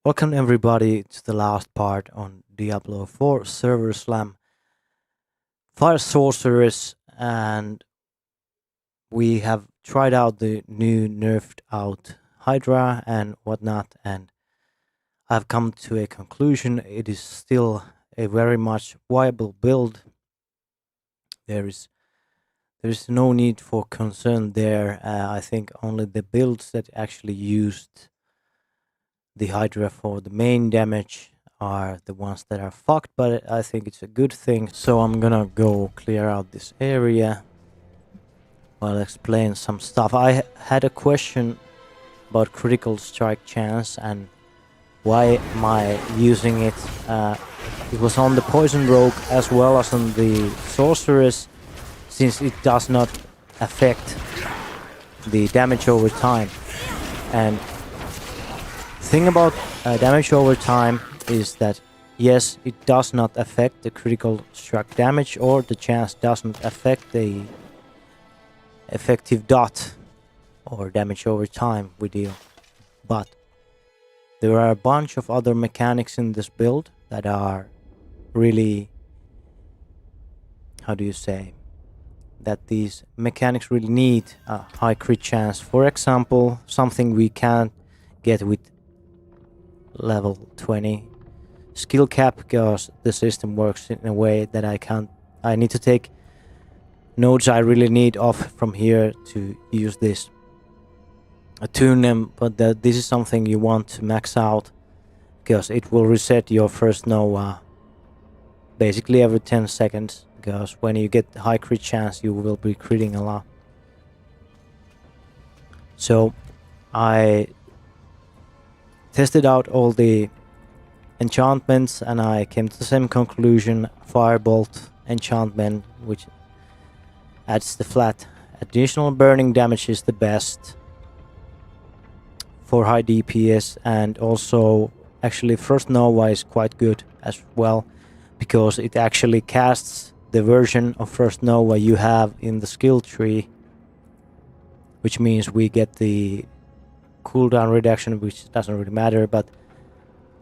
Welcome everybody to the last part on Diablo 4 server slam fire sorceress, and we have tried out the new nerfed out Hydra and whatnot, and I've come to a conclusion. It is still a very much viable build. There is no need for concern there. I think only the builds that actually used the Hydra for the main damage are the ones that are fucked, but I think it's a good thing. So I'm gonna go clear out this area while explain some stuff. I had a question about critical strike chance and why am I using it. It was on the poison rogue as well as on the sorceress, since it does not affect the damage over time. And thing about damage over time is that yes, it does not affect the critical strike damage, or the chance does not affect the effective dot or damage over time we deal. But there are a bunch of other mechanics in this build that are really, how do you say, that these mechanics really need a high crit chance. For example, something we can't get with level 20 skill cap, because the system works in a way that I need to take nodes I really need off from here to use this, attune them, but this is something you want to max out, because it will reset your first Nova basically every 10 seconds, because when you get high crit chance you will be critting a lot. So I tested out all the enchantments and I came to the same conclusion. Firebolt enchantment, which adds the flat additional burning damage, is the best for high DPS, and also actually First Nova is quite good as well, because it actually casts the version of First Nova you have in the skill tree, which means we get the cooldown reduction, which doesn't really matter, but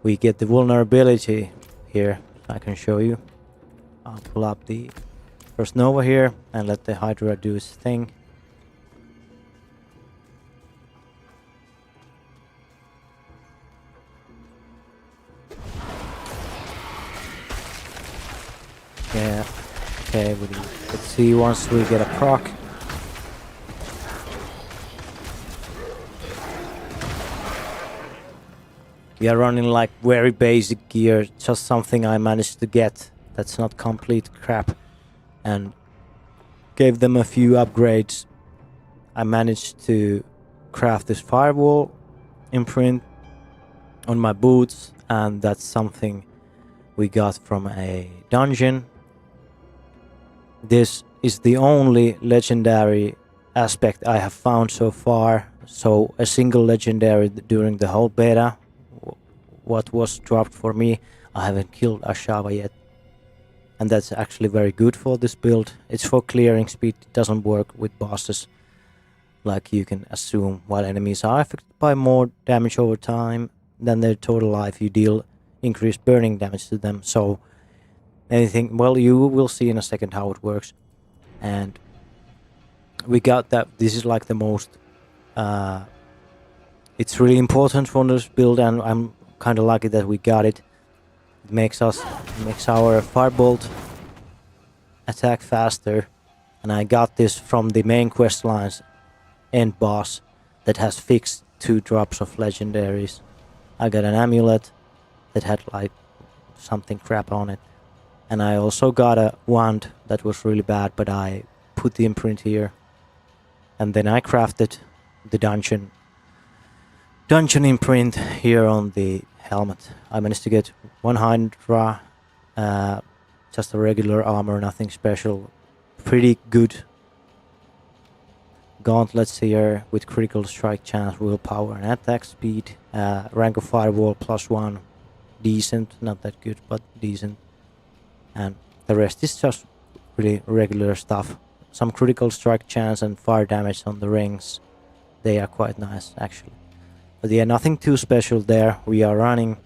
we get the vulnerability here. I can show you. I'll pull up the First Nova here and let the Hydra do its thing. Yeah, okay, let's see once we get a proc. We are running like very basic gear, just something I managed to get that's not complete crap, and gave them a few upgrades. I managed to craft this firewall imprint on my boots, and that's something we got from a dungeon. This is the only legendary aspect I have found so far, so a single legendary during the whole beta. What was dropped for me, I haven't killed Ashava yet, and that's actually very good for this build. It's for clearing speed, it doesn't work with bosses like you can assume. While enemies are affected by more damage over time than their total life, you deal increased burning damage to them. So anything, well, you will see in a second how it works. And we got that. This is like the most it's really important for this build, and I'm kind of lucky that we got it. It makes our firebolt attack faster, and I got this from the main quest line's end boss that has fixed 2 drops of legendaries. I got an amulet that had like something crap on it, and I also got a wand that was really bad, but I put the imprint here, and then I crafted the dungeon imprint here on the helmet. I managed to get 1 Hydra, just a regular armor, nothing special. Pretty good gauntlets here with critical strike chance, willpower and attack speed. Rank of firewall +1, decent, not that good, but decent. And the rest is just really regular stuff. Some critical strike chance and fire damage on the rings. They are quite nice actually. But yeah, nothing too special there. We are running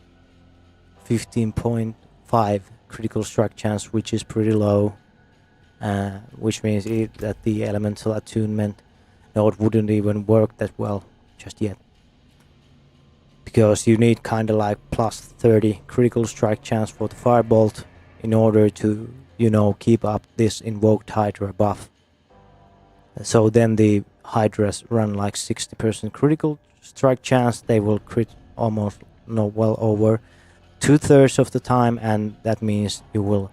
15.5 critical strike chance, which is pretty low, which means that the elemental attunement node wouldn't even work that well just yet. Because you need kind of like plus 30 critical strike chance for the firebolt in order to, you know, keep up this invoked Hydra buff. So then the Hydras run like 60% critical strike chance. They will crit almost, no, well over 2/3 of the time, and that means you will,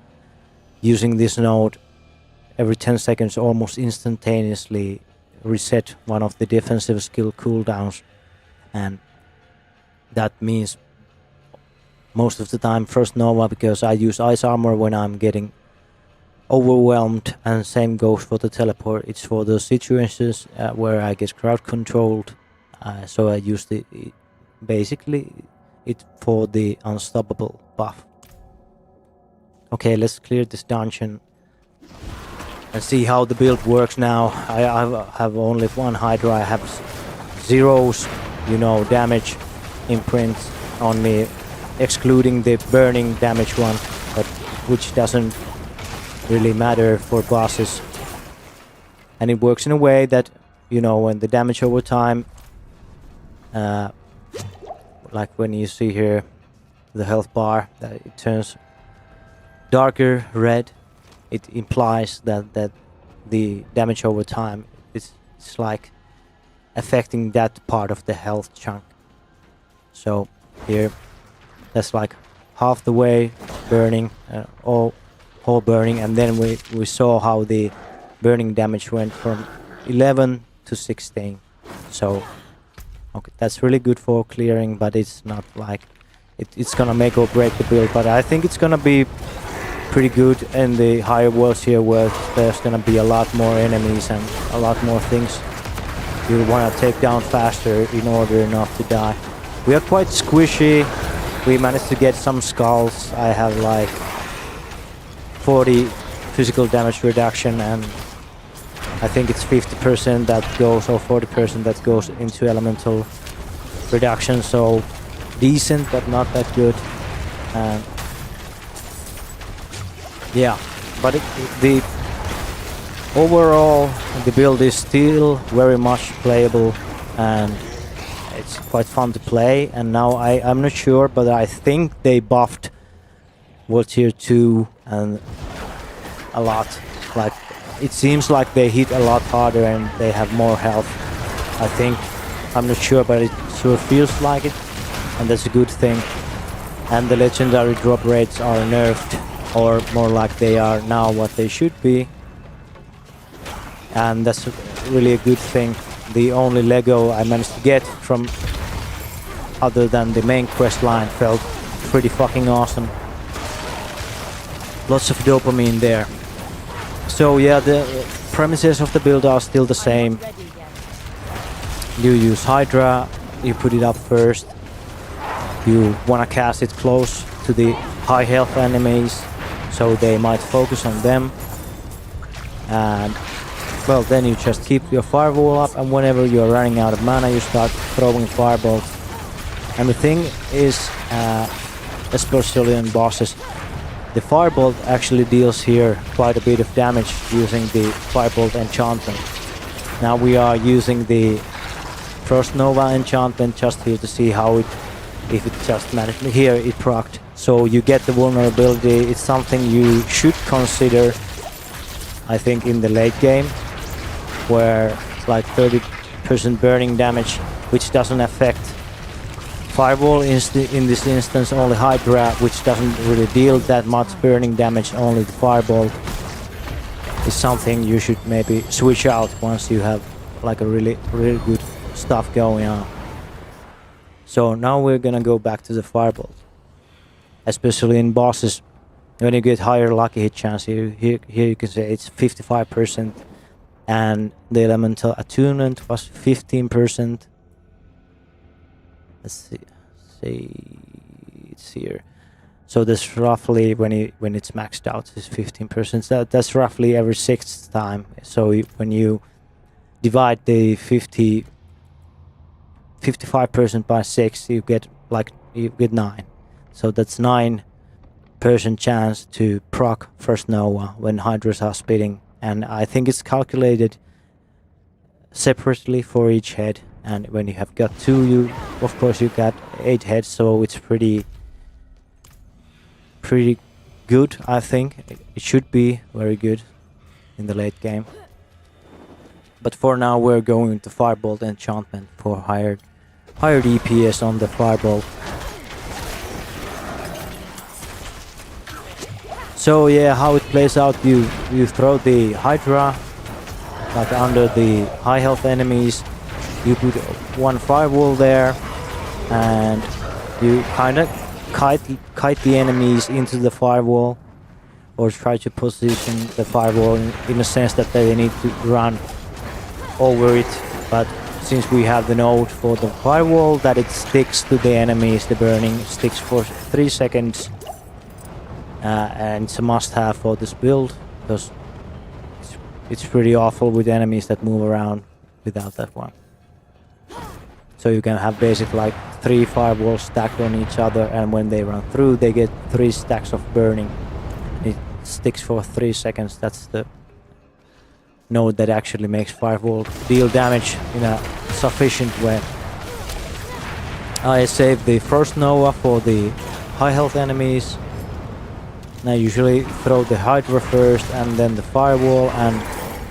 using this node every 10 seconds, almost instantaneously reset one of the defensive skill cooldowns, and that means most of the time first Nova, because I use ice armor when I'm getting overwhelmed, and same goes for the teleport. It's for those situations where I get crowd controlled, so I use basically it for the unstoppable buff. Okay, let's clear this dungeon and see how the build works now. I have only one Hydra. I have zeros, you know, damage imprints on me, excluding the burning damage one, but which doesn't really matter for bosses. And it works in a way that, you know, when the damage over time, like when you see here the health bar, that it turns darker red, it implies that the damage over time it's like affecting that part of the health chunk. So here, that's like half the way burning, all burning, and then we saw how the burning damage went from 11 to 16. So okay, that's really good for clearing, but it's not like it's gonna make or break the build. But I think it's gonna be pretty good in the higher worlds here, where there's gonna be a lot more enemies and a lot more things you wanna take down faster in order not to die. We are quite squishy. We managed to get some skulls. I have like 40 physical damage reduction, and I think it's 50% that goes, or 40% that goes into elemental reduction. So decent, but not that good. Yeah, but the overall the build is still very much playable, and it's quite fun to play. And now I'm not sure, but I think they buffed World Tier 2 and a lot. Like, it seems like they hit a lot harder and they have more health. I think, I'm not sure, but it sure feels like it, and that's a good thing. And the legendary drop rates are nerfed, or more like they are now what they should be, and that's really a good thing. The only Lego I managed to get from other than the main quest line felt pretty fucking awesome. Lots of dopamine there. So yeah, the premises of the build are still the same. You use Hydra, you put it up first. You wanna cast it close to the high health enemies, so they might focus on them. And well, then you just keep your firewall up, and whenever you're running out of mana, you start throwing fireballs. And the thing is, especially on bosses, the firebolt actually deals here quite a bit of damage using the firebolt enchantment. Now we are using the Frost Nova enchantment just here to see how it, if it just managed. Here it procced, so you get the vulnerability. It's something you should consider, I think, in the late game, where it's like 30% burning damage, which doesn't affect Fireball in this instance, only Hydra, which doesn't really deal that much burning damage, only the Fireball is something you should maybe switch out once you have like a really good stuff going on. So now we're gonna go back to the Fireball. Especially in bosses, when you get higher lucky hit chance, here you can say it's 55%, and the elemental attunement was 15%. Let's see, it's here. So this roughly, when it's maxed out, is 15%. So that's roughly every 6th time. So when you divide the 50 55% by 6, you get 9. So that's 9% chance to proc first Nova when Hydras are spitting, and I think it's calculated separately for each head. And when you have got 2, you of course you got 8 heads, so it's pretty good. I think it should be very good in the late game. But for now we're going to Firebolt enchantment for higher DPS on the Firebolt. So yeah, how it plays out, you throw the Hydra like under the high health enemies, you put one firewall there, and you kind of kite the enemies into the firewall, or try to position the firewall in a sense that they need to run over it. But since we have the node for the firewall, that it sticks to the enemies, the burning sticks for 3 seconds, and it's a must-have for this build, because it's pretty awful with enemies that move around without that one. So you can have basically like 3 firewalls stacked on each other, and when they run through, they get 3 stacks of burning. It sticks for 3 seconds. That's the node that actually makes firewall deal damage in a sufficient way. I save the first Nova for the high health enemies. And I usually throw the Hydra first and then the firewall, and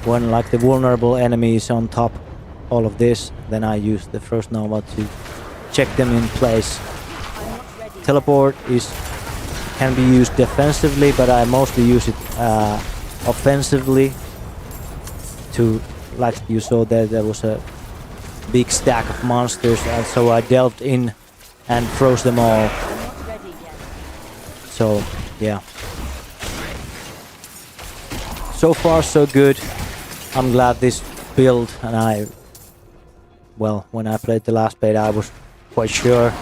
when like the vulnerable enemy is on top all of this, then I use the first Nova to check them in place. Teleport can be used defensively, but I mostly use it offensively. To, like you saw there was a big stack of monsters, and so I delved in and froze them all. So yeah, so far so good. I'm glad this build, and when I played the last beta, I was quite sure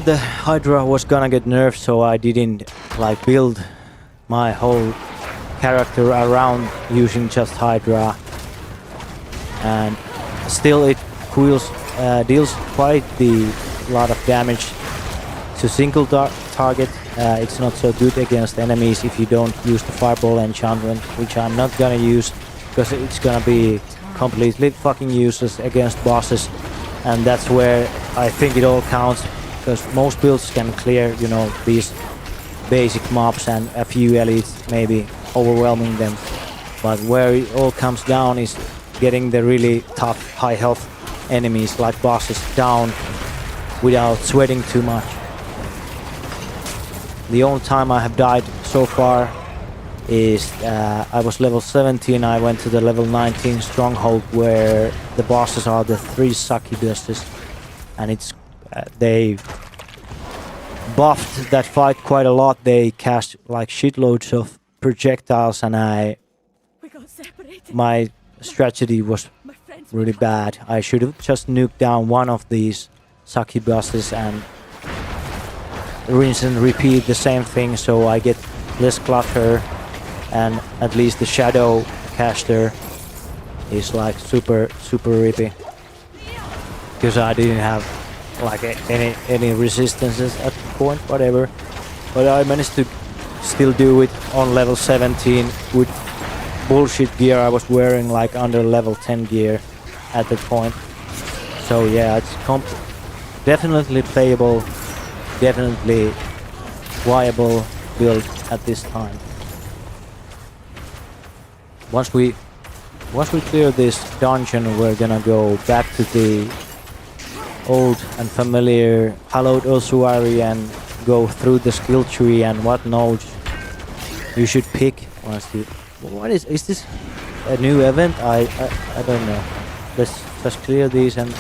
the Hydra was gonna get nerfed, so I didn't like build my whole character around using just Hydra, and still it deals quite the lot of damage to single target. It's not so good against enemies if you don't use the Fireball enchantment, which I'm not gonna use because it's gonna be completely fucking useless against bosses, and that's where I think it all counts, because most builds can clear, you know, these basic mobs and a few elites, maybe overwhelming them, but where it all comes down is getting the really tough high health enemies like bosses down without sweating too much. The only time I have died so far is I was level 17, I went to the level 19 stronghold where the bosses are the 3 succubuses, and it's they buffed that fight quite a lot. They cast like shitloads of projectiles, and my strategy was really bad. I should have just nuked down one of these succubuses and rinse and repeat the same thing, so I get less clutter, and at least the shadow caster is like super rippy, because I didn't have like any resistances at the point, whatever, but I managed to still do it on level 17 with bullshit gear I was wearing, like under level 10 gear at that point. So yeah, it's definitely playable, definitely viable build at this time. Once we clear this dungeon, we're gonna go back to the old and familiar Hallowed Ossuary and go through the skill tree and what nodes you should pick. What is this a new event? I don't know. Let's just clear these and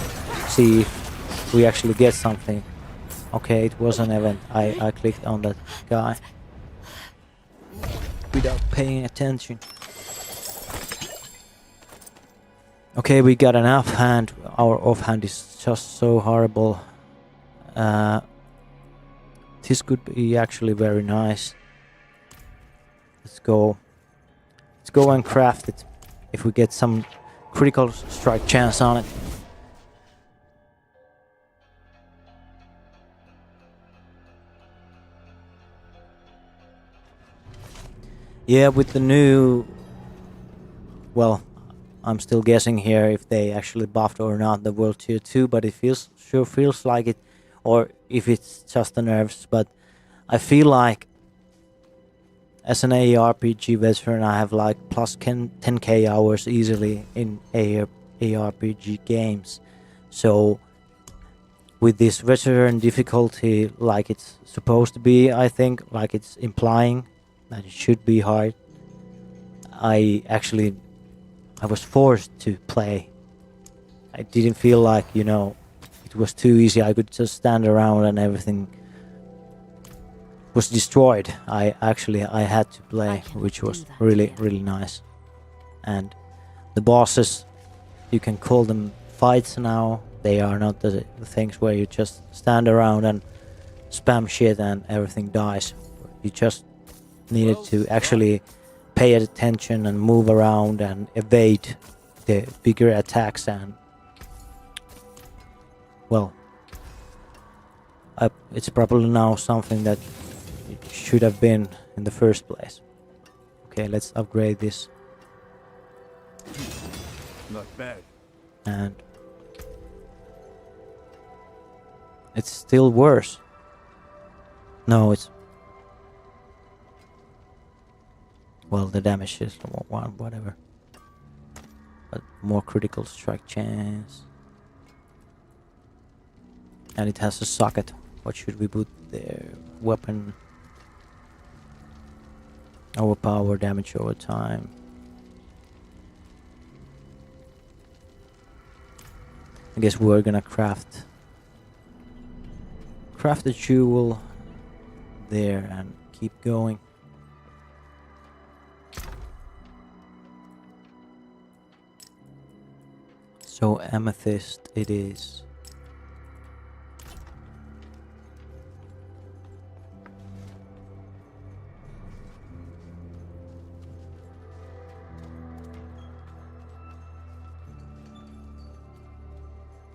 see if we actually get something. Okay, it was an event. I clicked on that guy without paying attention. Okay, we got an offhand. Our offhand is just so horrible. This could be actually very nice. Let's go and craft it if we get some critical strike chance on it. Yeah, with the new, well, I'm still guessing here if they actually buffed or not the World Tier 2, but it sure feels like it, or if it's just the nerfs. But I feel like as an ARPG veteran, I have like plus 10k hours easily in ARPG games. So with this veteran difficulty, like it's supposed to be, I think, like it's implying that it should be hard, I was forced to play. I didn't feel like, it was too easy. I could just stand around and everything was destroyed. I had to play, which was really, really nice. And the bosses, you can call them fights now. They are not the things where you just stand around and spam shit and everything dies. You just needed to actually pay attention and move around and evade the bigger attacks. And well, it's probably now something that it should have been in the first place. Okay, let's upgrade this. Not bad. And it's still worse. No, it's... Well, the damage is one, whatever. But more critical strike chance. And it has a socket. What should we put there? Weapon. Overpower, damage over time. I guess we're gonna craft a jewel there and keep going. So amethyst it is.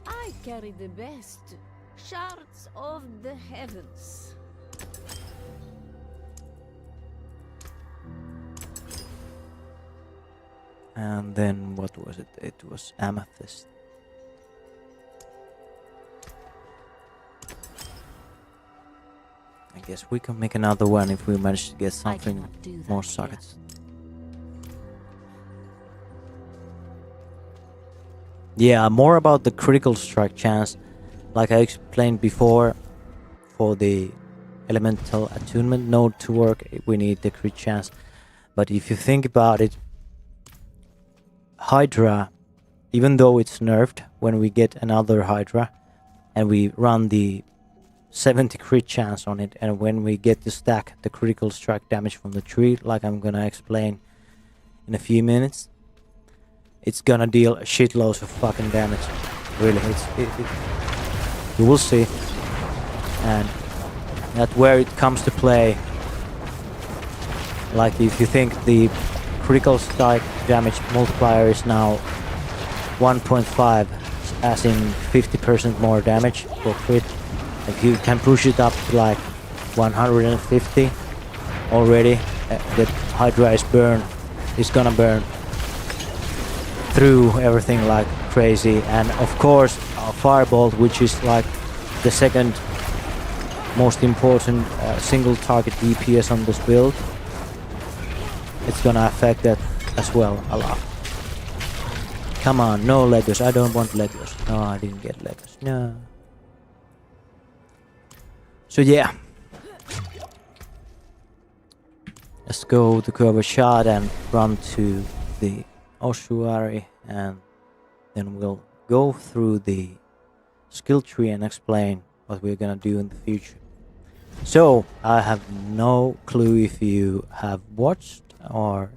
I carry the best shards of the heavens. And then what was it? It was amethyst. I guess we can make another one if we manage to get something more sockets. Yeah, more about the critical strike chance. Like I explained before, for the elemental attunement node to work, we need the crit chance. But if you think about it, Hydra, even though it's nerfed, when we get another Hydra and we run the 70 crit chance on it, and when we get to stack the critical strike damage from the tree, like I'm gonna explain in a few minutes, it's gonna deal shitloads of fucking damage. Really, you will see. And that's where it comes to play. Like if you think the critical strike damage multiplier is now 1.5, as in 50% more damage for crit, if you can push it up to like 150 already, the Hydra is gonna burn through everything like crazy. And of course Firebolt, which is like the second most important single target DPS on this build, it's gonna affect that as well a lot. Come on, no Legos, I don't want Legos. No, I didn't get Legos, no. So yeah, let's go to cover shot and run to the ossuary, and then we'll go through the skill tree and explain what we're gonna do in the future. So I have no clue if you have watched or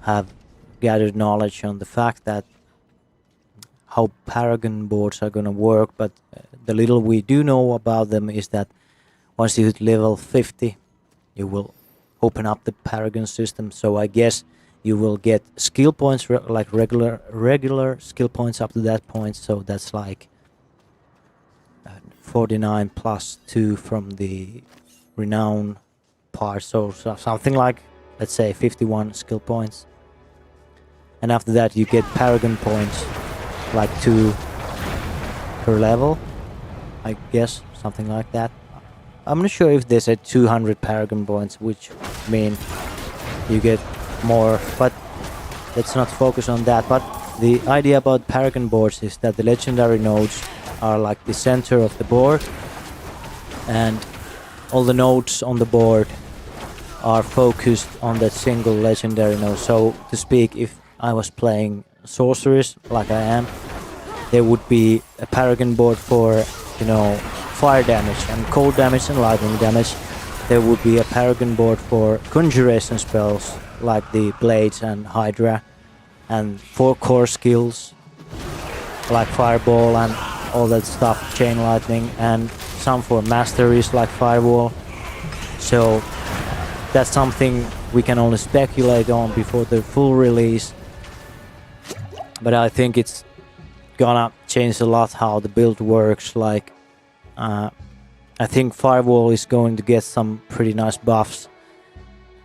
have gathered knowledge on the fact that how Paragon boards are gonna work, but the little we do know about them is that once you hit level 50, you will open up the Paragon system. So I guess you will get skill points, like regular skill points up to that point. So that's like 49 plus 2 from the renown part, so something like, let's say, 51 skill points. And after that you get paragon points, like 2 per level, I guess, something like that. I'm not sure if they said 200 paragon points, which mean you get more, but let's not focus on that. But the idea about paragon boards is that the legendary nodes are like the center of the board, and all the nodes on the board are focused on that single legendary node. So to speak, if I was playing Sorceress like I am, there would be a paragon board for, you know, fire damage and cold damage and lightning damage. There would be a paragon board for conjuration spells like the blades and hydra, and for core skills like fireball and all that stuff, chain lightning, and some for masteries like firewall. So that's something we can only speculate on before the full release, but I think it's gonna change a lot how the build works. Like I think firewall is going to get some pretty nice buffs.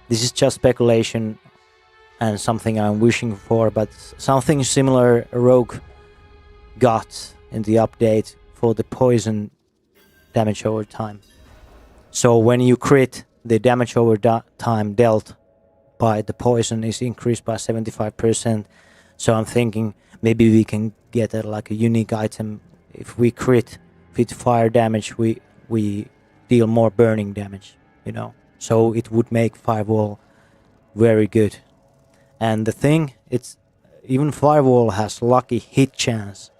This is just speculation and something I'm wishing for, but something similar Rogue got in the update for the poison damage over time. So when you crit, the damage over time dealt by the poison is increased by 75%. So I'm thinking maybe we can get like a unique item. If we crit with fire damage, we deal more burning damage, you know. So it would make firewall very good. And the thing, it's even firewall has lucky hit chance,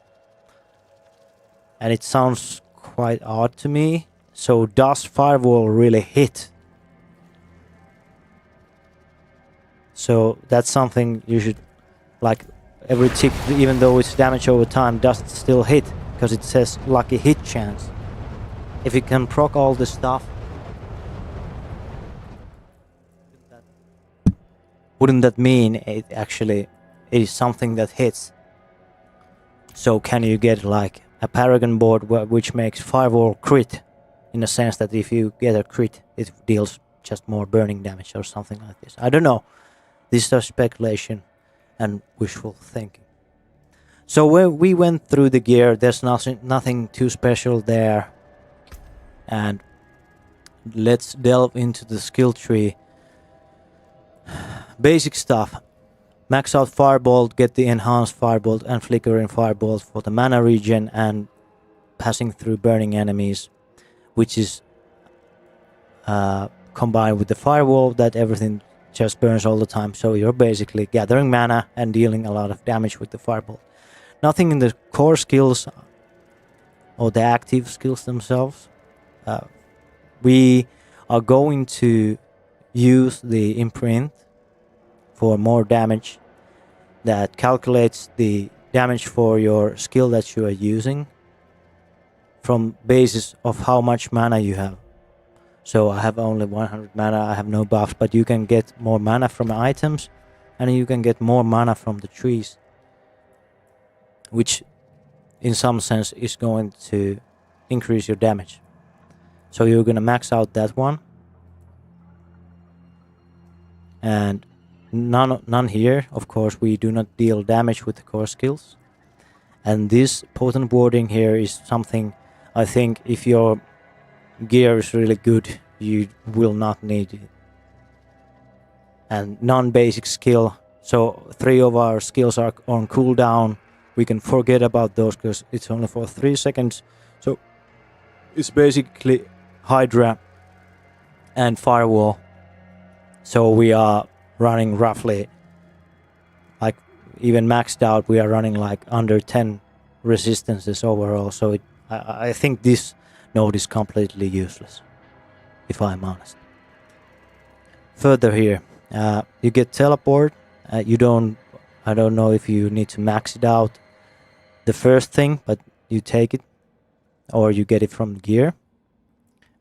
and it sounds quite odd to me. So does firewall really hit? So that's something you should, like, every tick, even though it's damage over time, does it still hit? Because it says lucky hit chance. If it can proc all the stuff, wouldn't that mean it actually is something that hits? So can you get like a paragon board which makes firewall crit, in a sense that if you get a crit it deals just more burning damage or something like this? I don't know. This is speculation and wishful thinking. So when we went through the gear, there's nothing too special there. And let's delve into the skill tree. Basic stuff. Max out Firebolt, get the enhanced Firebolt and flickering Firebolt for the mana regen and passing through burning enemies, which is combined with the Firewall that everything just burns all the time. So you're basically gathering mana and dealing a lot of damage with the Firebolt. Nothing in the core skills or the active skills themselves. We are going to use the imprint for more damage that calculates the damage for your skill that you are using from basis of how much mana you have. So I have only 100 mana, I have no buffs, but you can get more mana from items and you can get more mana from the trees, which in some sense is going to increase your damage. So you're gonna max out that one, and none here. Of course, we do not deal damage with the core skills. And this potent warding here is something I think if your gear is really good, you will not need it. And non-basic skill. So 3 of our skills are on cooldown. We can forget about those because it's only for 3 seconds. So it's basically Hydra and Firewall. So we are running roughly, like, even maxed out, we are running like under 10 resistances overall. So I think this node is completely useless, if I'm honest. Further here, you get teleport. I don't know if you need to max it out the first thing, but you take it or you get it from gear.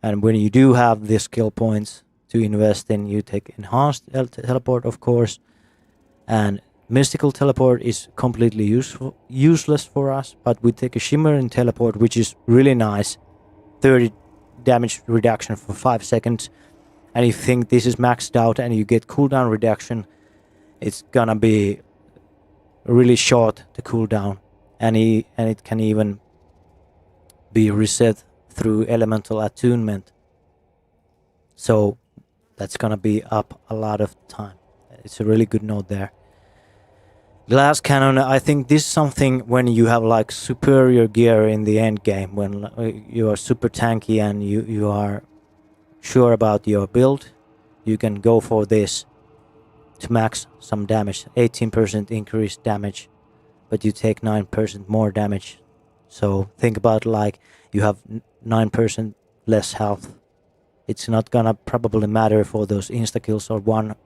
And when you do have the skill points to invest in, you take enhanced teleport, of course. And mystical teleport is completely useless for us, but we take a shimmering teleport, which is really nice. 30 damage reduction for 5 seconds. and you think this is maxed out and you get cooldown reduction, it's gonna be really short to cooldown, and it can even be reset through elemental attunement. So that's gonna be up a lot of time. It's a really good note there. Glass cannon, I think this is something when you have like superior gear in the end game, when you are super tanky and you are sure about your build, you can go for this to max some damage. 18% increased damage, but you take 9% more damage. So think about like you have 9% less health. It's not gonna probably matter for those insta kills or one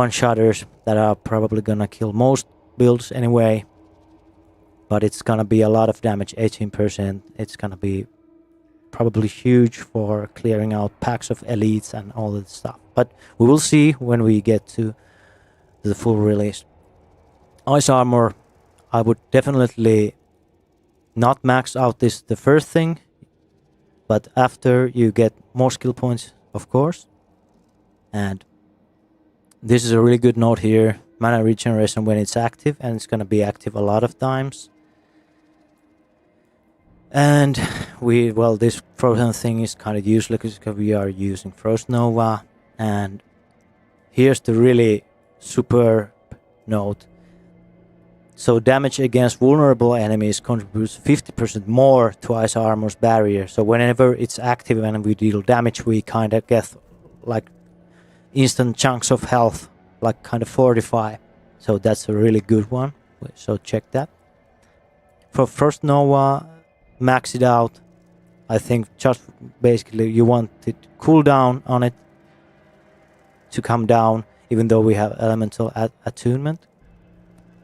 shotters that are probably gonna kill most builds anyway. But it's gonna be a lot of damage, 18%. It's gonna be probably huge for clearing out packs of elites and all that stuff. But we will see when we get to the full release. Ice armor, I would definitely not max out this the first thing, but after you get more skill points, of course. And this is a really good note here. Mana regeneration when it's active, and it's gonna be active a lot of times. And this frozen thing is kind of useless because we are using Frost Nova. And here's the really super note. So damage against vulnerable enemies contributes 50% more to Ice Armor's barrier. So whenever it's active and we deal damage, we kind of get like instant chunks of health, like kind of fortify. So that's a really good one. So check that. For Frost Nova, max it out. I think just basically you want it cooldown on it to come down, even though we have elemental attunement.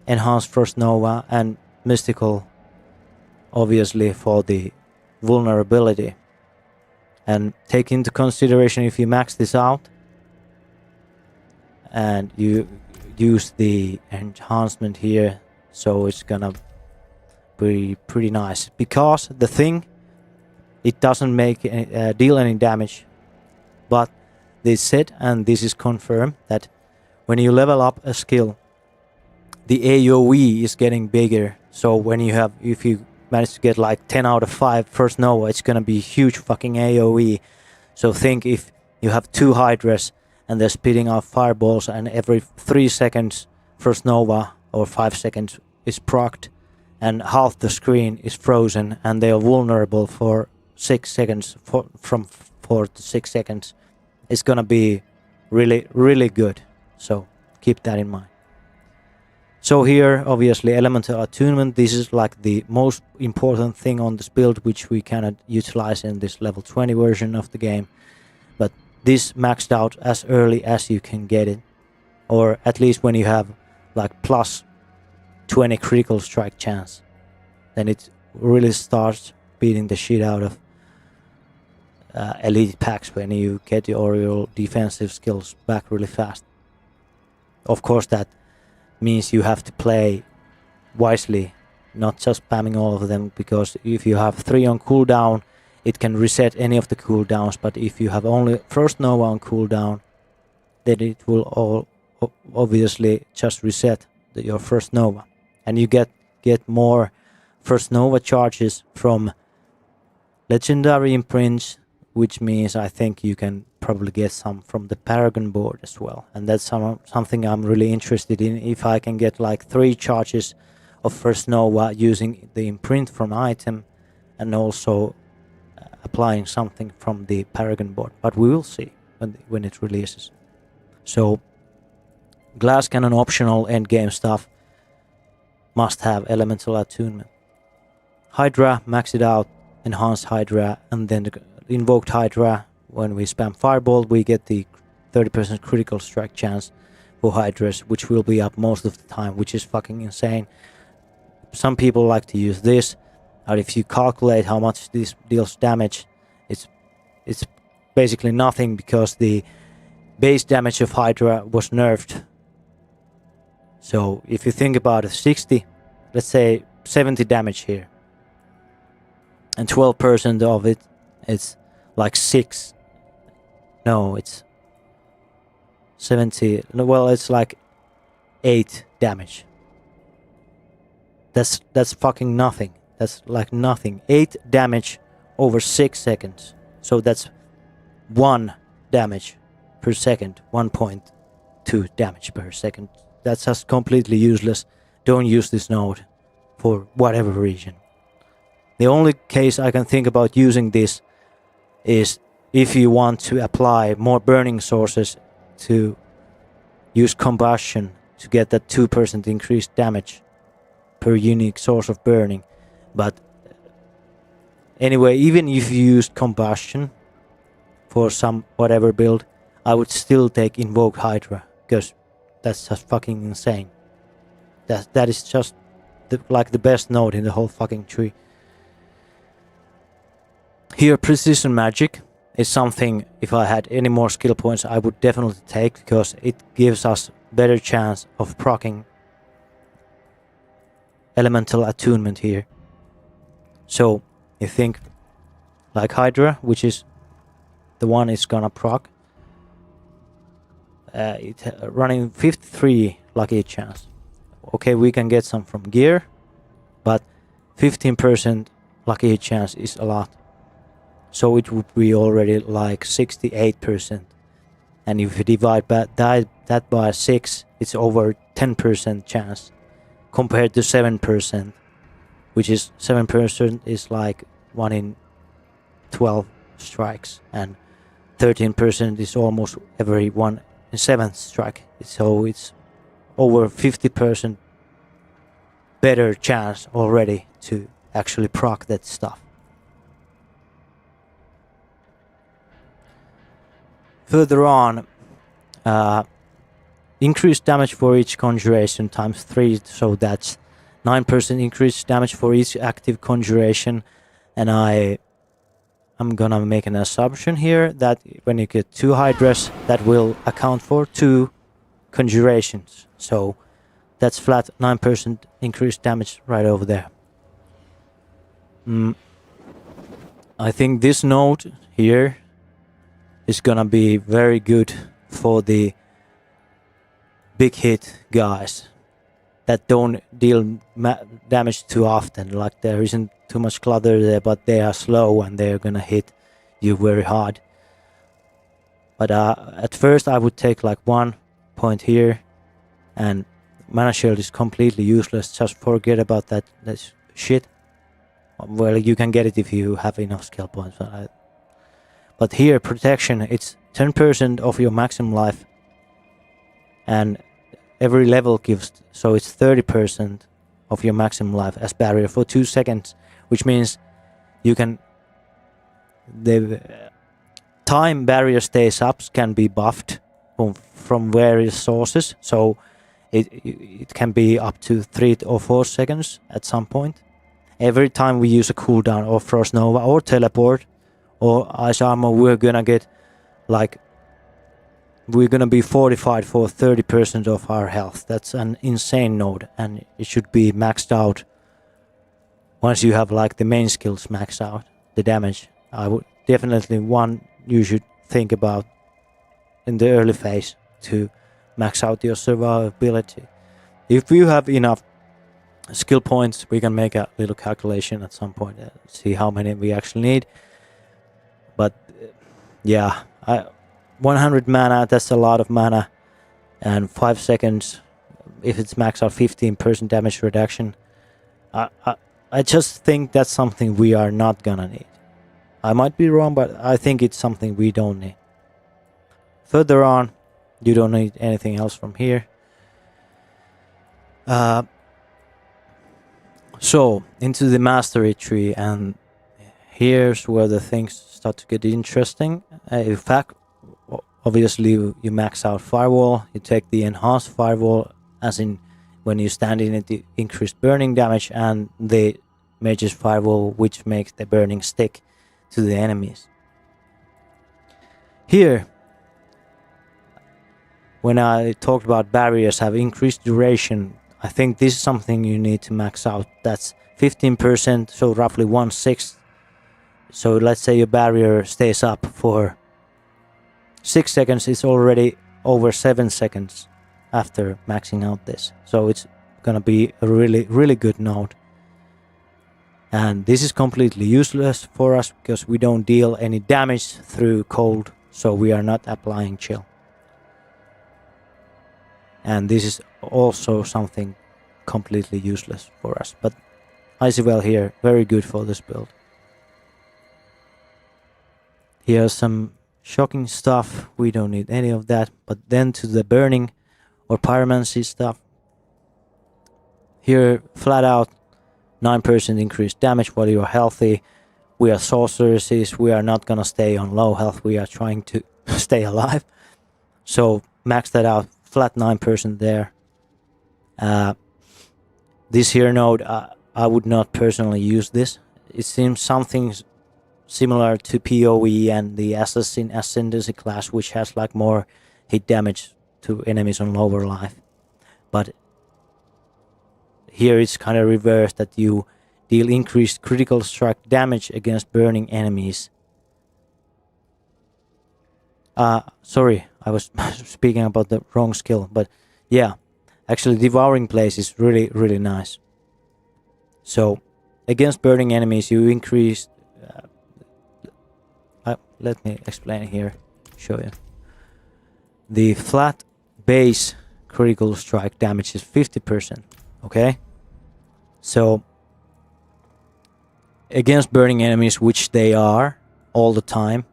Enhanced Frost Nova and mystical, obviously, for the vulnerability. And take into consideration if you max this out and you use the enhancement here, so it's gonna be pretty nice, because the thing, it doesn't make deal any damage, but they said, and this is confirmed, that when you level up a skill, the AoE is getting bigger. So when if you manage to get like 10 out of 5 first Nova, it's gonna be huge fucking AoE. So think if you have 2 Hydras and they're spitting out fireballs, and every 3 seconds first Nova or 5 seconds is procced, and half the screen is frozen, and they are vulnerable for 6 seconds, from 4 to 6 seconds. It's gonna be really, really good. So keep that in mind. So here, obviously, elemental attunement. This is like the most important thing on this build, which we cannot utilize in this level 20 version of the game. But this maxed out as early as you can get it, or at least when you have like plus 20 critical strike chance, then it really starts beating the shit out of elite packs when you get your defensive skills back really fast. Of course, that means you have to play wisely, not just spamming all of them, because if you have 3 on cooldown, it can reset any of the cooldowns, but if you have only Frost Nova on cooldown, then it will all obviously just reset your First Nova. And you get more First Nova charges from legendary imprints, which means I think you can probably get some from the Paragon board as well. And that's something I'm really interested in. If I can get like 3 charges of First Nova using the imprint from item, and also applying something from the Paragon board. But we will see when it releases. So glass cannon optional endgame stuff, must have elemental attunement. Hydra, max it out, enhanced Hydra, and then the invoked Hydra. When we spam Fireball, we get the 30% critical strike chance for Hydras, which will be up most of the time, which is fucking insane. Some people like to use this, and if you calculate how much this deals damage, it's basically nothing, because the base damage of Hydra was nerfed. So if you think about it, 60, let's say 70 damage here, and 12% of it, it's like 6 No, it's 70. No, well, it's like 8 damage. That's fucking nothing. That's like nothing. 8 damage over 6 seconds. So that's 1 damage per second. 1.2 damage per second. That's just completely useless. Don't use this node for whatever reason. The only case I can think about using this is if you want to apply more burning sources to use combustion to get that 2% increased damage per unique source of burning. But anyway, even if you used combustion for some whatever build, I would still take Invoke Hydra, because that's just fucking insane. That is just like the best node in the whole fucking tree. Here, Precision Magic is something, if I had any more skill points, I would definitely take, because it gives us better chance of proccing Elemental Attunement here. So, you think, like Hydra, which is the one is gonna proc, it's running 53 lucky chance. Okay, we can get some from gear, but 15% lucky chance is a lot. So it would be already like 68%. And if you divide that by 6, it's over 10% chance compared to 7%, which is 7% is like 1 in 12 strikes, and 13% is almost every 1 in 7th strike. So it's over 50% better chance already to actually proc that stuff. Further on, increased damage for each conjuration times 3, so that's 9% increased damage for each active conjuration. And I'm gonna make an assumption here that when you get 2 Hydras, that will account for 2 conjurations. So that's flat 9% increased damage right over there. I think this node here is gonna be very good for the big hit guys that don't deal damage too often. Like there isn't too much clutter there, but they are slow and they're gonna hit you very hard. But at first I would take like 1 point here, and Mana Shield is completely useless. Just forget about that shit. Well, you can get it if you have enough skill points. But here, protection, it's 10% of your maximum life, and every level gives, so it's 30% of your maximum life as barrier for 2 seconds, which means you can, the time barrier stays up can be buffed from various sources, so it can be up to 3 or 4 seconds at some point. Every time we use a cooldown or Frost Nova or Teleport or Ice Armor, we're gonna get like, we're gonna be fortified for 30% of our health. That's an insane node, and it should be maxed out once you have like the main skills maxed out, the damage. I would definitely, one you should think about in the early phase to max out your survivability. If you have enough skill points, we can make a little calculation at some point, see how many we actually need. But yeah, 100 mana, that's a lot of mana, and 5 seconds, if it's max out 15% damage reduction, I just think that's something we are not gonna need. I might be wrong, but I think it's something we don't need. Further on, you don't need anything else from here. So, into the mastery tree, and here's where the things start to get interesting. In fact, obviously you max out Firewall, you take the enhanced Firewall, as in when you stand in it, the increased burning damage, and the Mage's Firewall, which makes the burning stick to the enemies. Here, when I talked about barriers have increased duration, I think this is something you need to max out. That's 15%, so roughly 1/6. So let's say your barrier stays up for 6 seconds is already over 7 seconds after maxing out this. So it's gonna be a really good node. And this is completely useless for us because we don't deal any damage through cold, so we are not applying chill. And this is also something completely useless for us. But Icy Well here, very good for this build. Here's some shocking stuff, we don't need any of that. But then to the burning or pyromancy stuff. Here, flat out, 9% increased damage while you are healthy. We are sorceresses, we are not gonna stay on low health, we are trying to stay alive. So max that out, flat 9% there. This here node, I would not personally use this. It seems something similar to PoE and the Assassin Ascendancy class, which has like more hit damage to enemies on lower life. But here it's kind of reversed, that you deal increased critical strike damage against burning enemies. Sorry, I was speaking about the wrong skill, but yeah, actually Devouring Blaze is really nice. So against burning enemies you increase, let me explain here, show you. The flat base critical strike damage is 50%, okay? So against burning enemies, which they are all the time,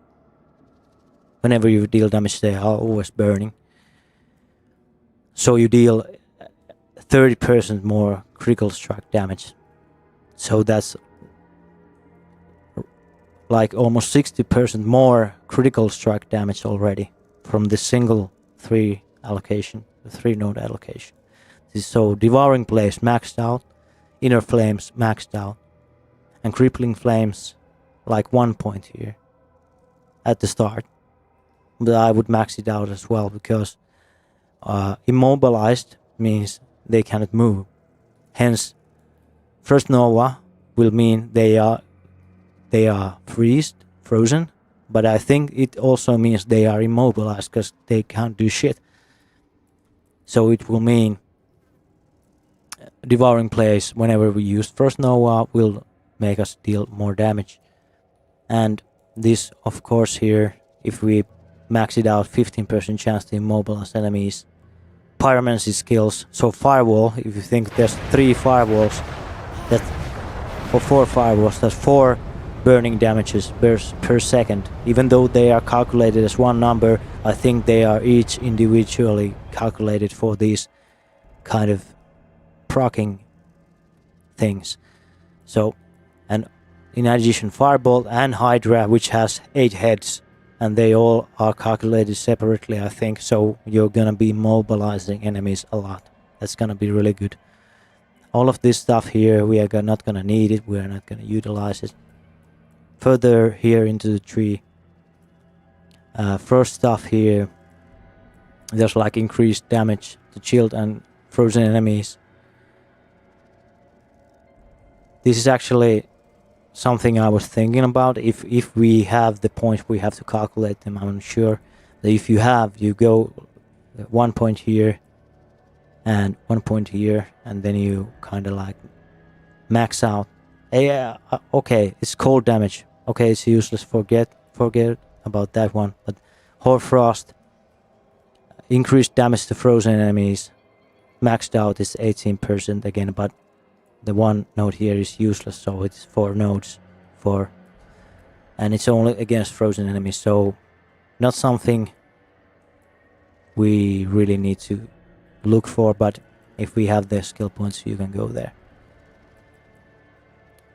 whenever you deal damage they are always burning. So you deal 30% more critical strike damage. So that's like almost 60% more critical strike damage already from the single 3 allocation, the 3 node allocation. So Devouring Blaze maxed out, Inner Flames maxed out, and Crippling Flames like 1 point here at the start. But I would max it out as well, because immobilized means they cannot move. Hence, first Nova will mean they are frozen, but I think it also means they are immobilized because they can't do shit. So it will mean Devouring Blaze, whenever we use first Nova, will make us deal more damage. And this, of course, here, if we max it out, 15% chance to immobilize enemies. Pyromancy skills, so Firewall, if you think there's 3 firewalls, that, or 4 firewalls, that's 4 burning damages per second. Even though they are calculated as one number, I think they are each individually calculated for these kind of proccing things. So, and in addition, Firebolt and Hydra, which has 8 heads, and they all are calculated separately, I think. So you're gonna be mobilizing enemies a lot. That's gonna be really good. All of this stuff here, we are not gonna need it. We are not gonna utilize it. Further here into the tree, first stuff here, there's like increased damage to chilled and frozen enemies. This is actually something I was thinking about. If we have the points, we have to calculate them. I'm sure that if you have, you go 1 point here and 1 point here, and then you kind of like max out. Yeah, okay, it's cold damage. Okay, it's useless. Forget about that one. But Hoarfrost, increased damage to frozen enemies, maxed out is 18% again, but the one node here is useless, so it's 4 nodes, and it's only against frozen enemies, so not something we really need to look for, but if we have the skill points, you can go there.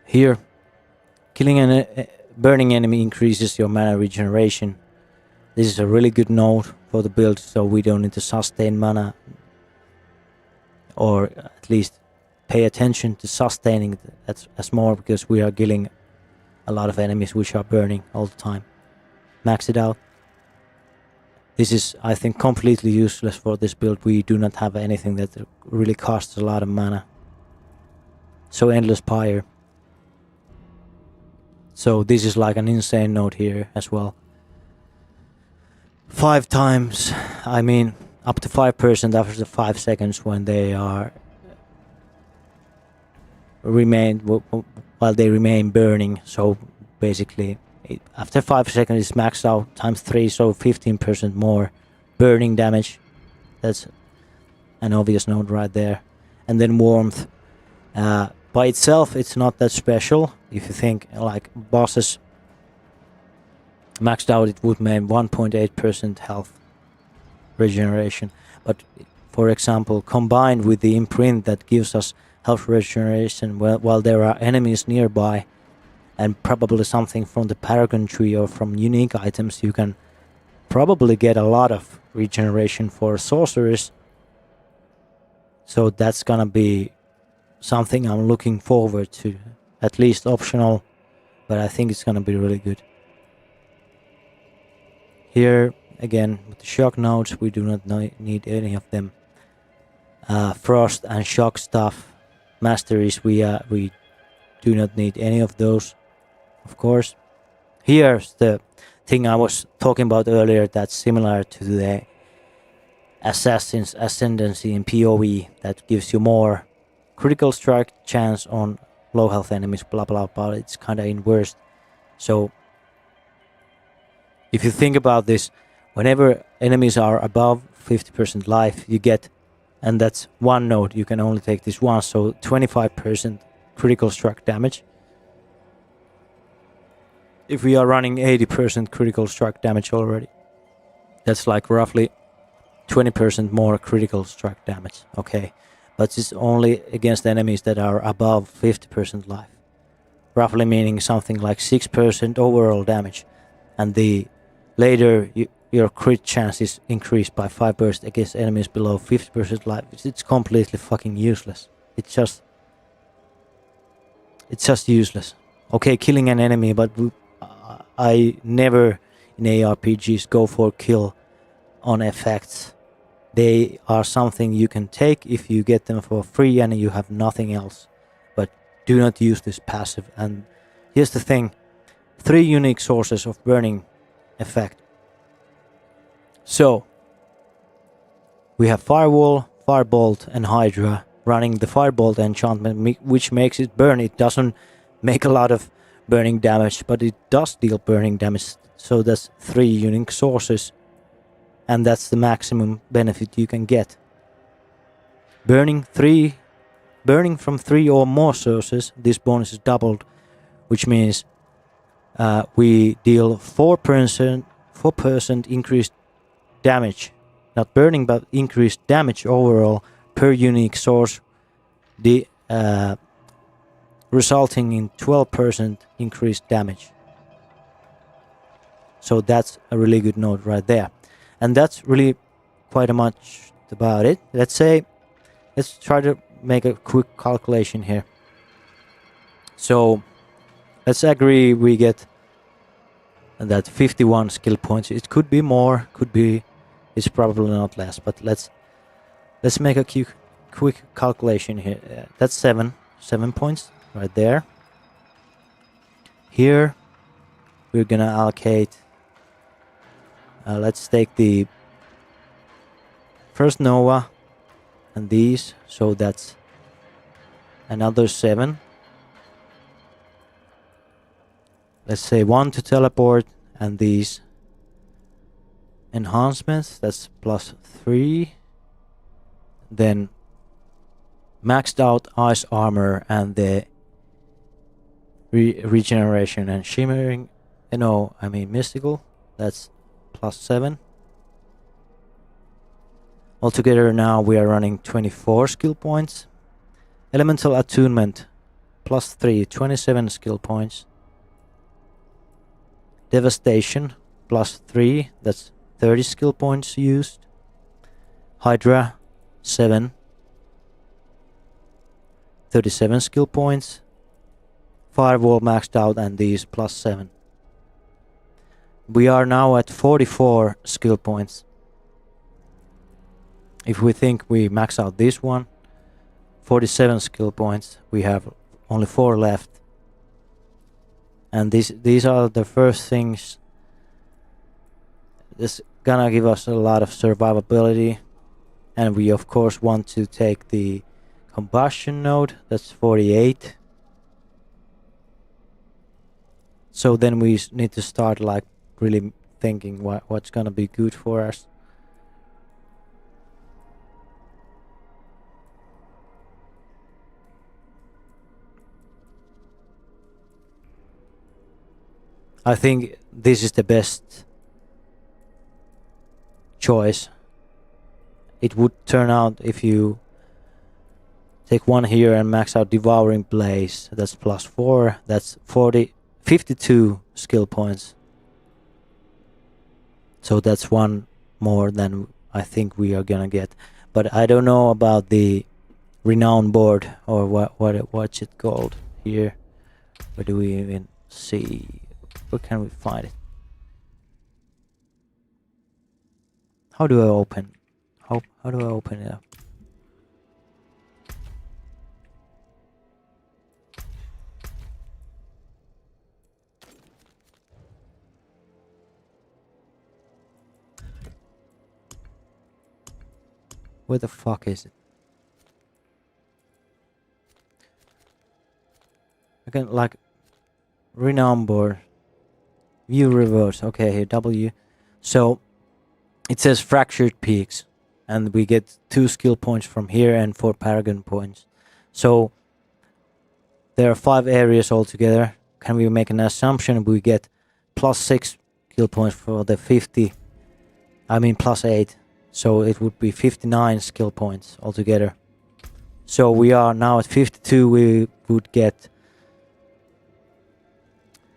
Here, killing a burning enemy increases your mana regeneration. This is a really good node for the build, so we don't need to sustain mana, or at least pay attention to sustaining as more, because we are killing a lot of enemies which are burning all the time. Max it out. This is, I think, completely useless for this build. We do not have anything that really costs a lot of mana. So Endless Pyre. So this is like an insane node here as well. 5 times, I mean up to 5% after the 5 seconds when they are while they remain burning. So basically after 5 seconds it's maxed out times 3, so 15% more burning damage. That's an obvious note right there. And then warmth, by itself it's not that special. If you think like bosses maxed out, it would mean 1.8% health regeneration, but for example combined with the imprint that gives us health regeneration while there are enemies nearby, and probably something from the Paragon tree or from unique items, you can probably get a lot of regeneration for Sorceress. So that's gonna be something I'm looking forward to, at least optional, but I think it's gonna be really good. Here again with the shock nodes, we do not need any of them. Frost and shock stuff masteries, we do not need any of those, of course. Here's the thing I was talking about earlier that's similar to the Assassin's Ascendancy in PoE, that gives you more critical strike chance on low health enemies, blah blah blah. It's kinda inverse. So if you think about this, whenever enemies are above 50% life, you get, and that's one node, you can only take this once, so 25% critical strike damage. If we are running 80% critical strike damage already, that's like roughly 20% more critical strike damage, okay? But it's only against enemies that are above 50% life. Roughly meaning something like 6% overall damage. And the later your crit chance is increased by 5% against enemies below 50% life. It's completely fucking useless. It's just useless. Okay, killing an enemy, but I never in ARPGs go for kill on effects. They are something you can take if you get them for free and you have nothing else. But do not use this passive. And here's the thing, 3 unique sources of burning effect. So we have Firewall, Firebolt and Hydra running the Firebolt enchantment, which makes it burn. It doesn't make a lot of burning damage, but it does deal burning damage. So that's 3 unique sources, and that's the maximum benefit you can get. Burning from 3 or more sources, this bonus is doubled, which means we deal 4% increased damage, not burning but increased damage overall per unique source, resulting in 12% increased damage. So that's a really good note right there, and that's really quite much about it. Let's try to make a quick calculation here. So let's agree we get that 51 skill points. It could be more, it's probably not less, but let's make a quick calculation here. That's 7 points right there. Here we're gonna allocate, let's take the first Nova and these, so that's another 7. Let's say 1 to teleport and these enhancements, that's plus 3. Then maxed out ice armor and the regeneration and shimmering, mystical, that's plus 7. Altogether now we are running 24 skill points. Elemental attunement plus 3, 27 skill points. Devastation plus 3, that's 30 skill points used. Hydra 7, 37 skill points. Firewall maxed out and these plus 7. We are now at 44 skill points. If we think we max out this one, 47 skill points, we have only 4 left. And these are the first things. gonna give us a lot of survivability, and we of course want to take the combustion node. That's 48. So then we need to start like really thinking what's gonna be good for us. I think this is the best choice. It would turn out if you take one here and max out Devouring Blaze. That's +4. That's 52 skill points. So that's one more than I think we are gonna get. But I don't know about the renown board or what's it called here. Where do we even see? Where can we find it? How do I open? How do I open it up? Where the fuck is it? I can like renown board. View reverse. Okay, here W. So it says fractured peaks, and we get 2 skill points from here and 4 paragon points. So there are 5 areas altogether. Can we make an assumption we get +6 skill points for the 50? I mean +8. So it would be 59 skill points altogether. So we are now at 52. We would get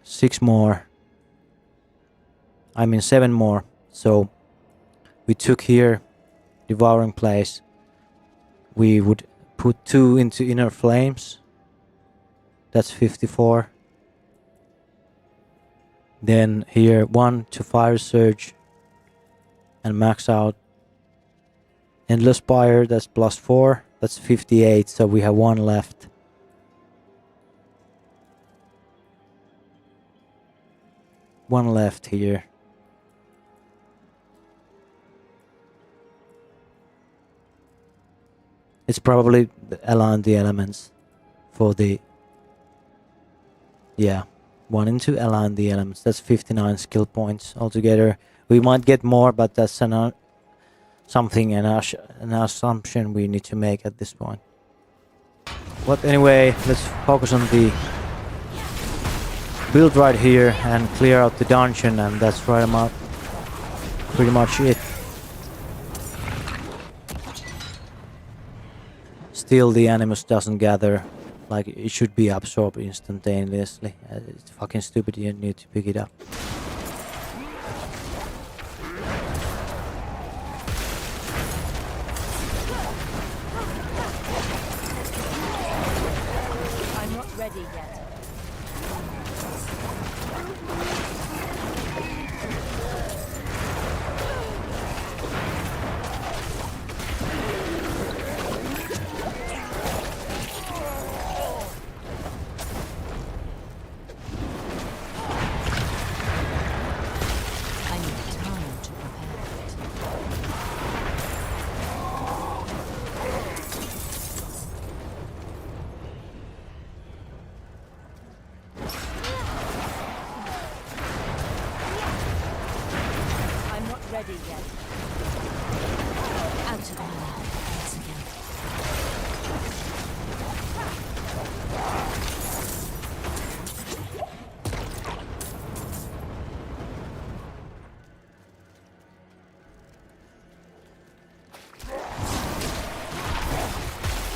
6 more. I mean 7 more. So we took here Devouring Place. We would put 2 into Inner Flames. That's 54. Then here 1 to Fire Surge and max out Endless Fire. That's +4. That's 58. So we have 1 left. One left here. It's probably align the elements for the... Yeah, 1 into align the elements. That's 59 skill points altogether. We might get more, but that's something, an assumption we need to make at this point. But anyway, let's focus on the build right here and clear out the dungeon, and that's pretty much it. Still the animus doesn't gather, like it should be absorbed instantaneously. It's fucking stupid, you need to pick it up. I'm not ready yet. I need time to prepare it. I'm not ready yet. Out of my life once again.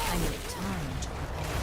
I need time to prepare.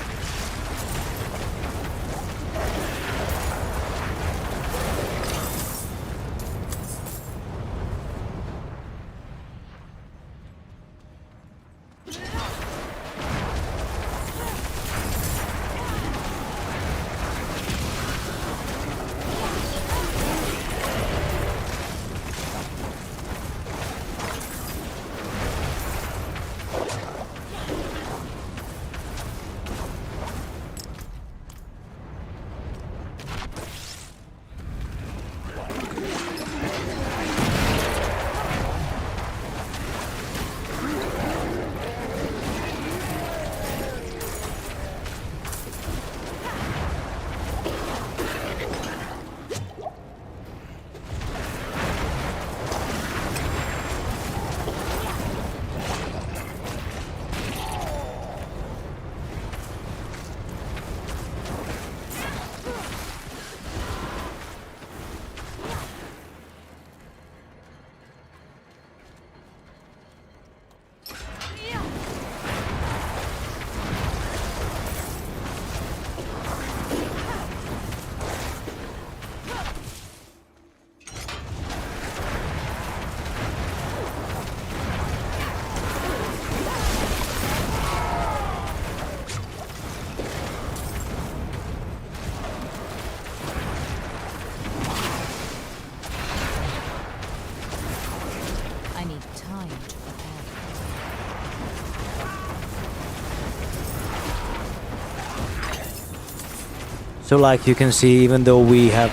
So like you can see, even though we have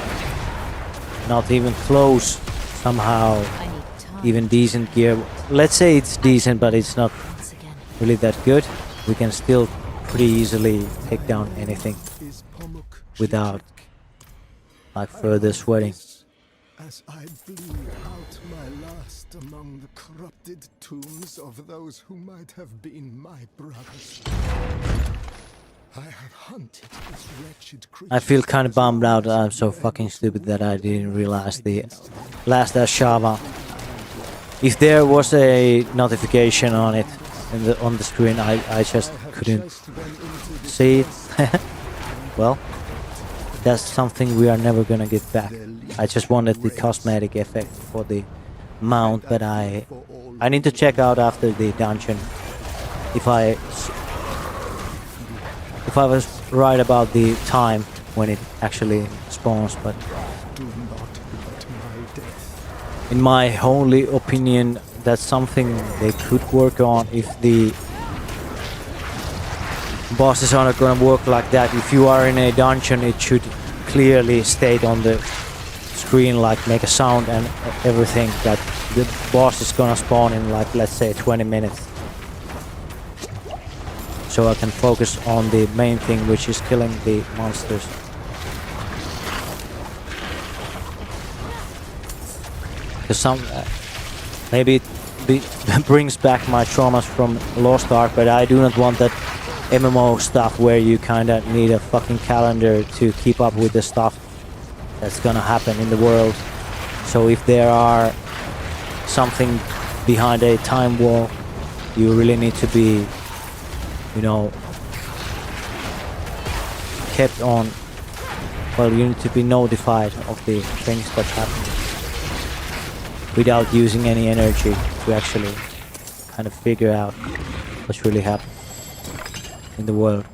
not even close somehow I need time. even decent gear, let's say it's decent but it's not Once again. really that good, we can still pretty easily take down anything without like further sweating. As I blew out my last among the corrupted tombs of those who might have been my brothers. I have hunted this wretched creature. I feel kind of bummed out. I'm so fucking stupid that I didn't realize the last Ashava. If there was a notification on it on the screen, I just couldn't see it. Well, that's something we are never gonna get back. I just wanted the cosmetic effect for the mount, but I need to check out after the dungeon if I was right about the time when it actually spawns. But in my only opinion, that's something they could work on if the bosses are not gonna work like that. If you are in a dungeon, it should clearly state on the screen, like make a sound and everything, that the boss is gonna spawn in like, let's say, 20 minutes. So I can focus on the main thing, which is killing the monsters. Because some maybe it brings back my traumas from Lost Ark, but I do not want that MMO stuff where you kinda need a fucking calendar to keep up with the stuff that's gonna happen in the world. So if there are something behind a time wall, you really need to be, you know, kept on. Well, you need to be notified of the things that happen without using any energy to actually kind of figure out what's really happening in the world.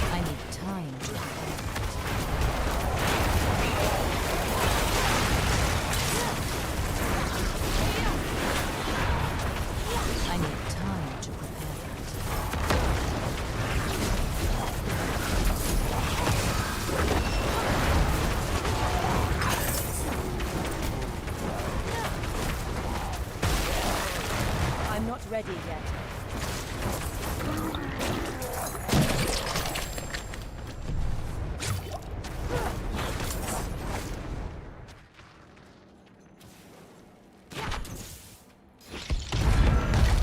I need time. I need time to prepare that. I'm not ready yet.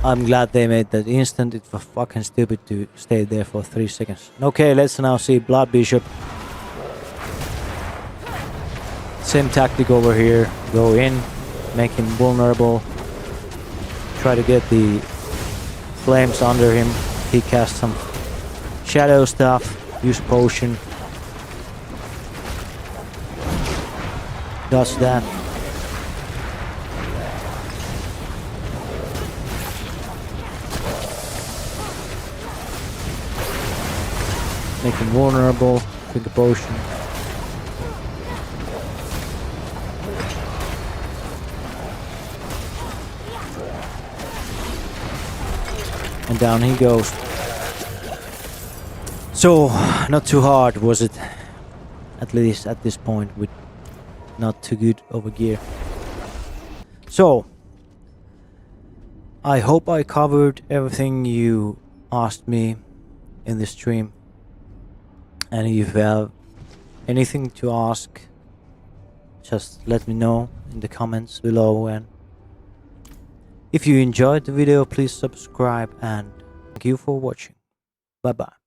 I'm glad they made that instant. It was fucking stupid to stay there for 3 seconds. Okay, let's now see Blood Bishop. Same tactic over here. Go in, make him vulnerable. Try to get the flames under him. He casts some shadow stuff. Use potion. Dodge that. Make him vulnerable. Drink a potion. And down he goes. So, not too hard, was it? At least at this point, with not too good over gear. So, I hope I covered everything you asked me in the stream. And if you have anything to ask, just let me know in the comments below. And if you enjoyed the video, please subscribe, and thank you for watching. Bye bye.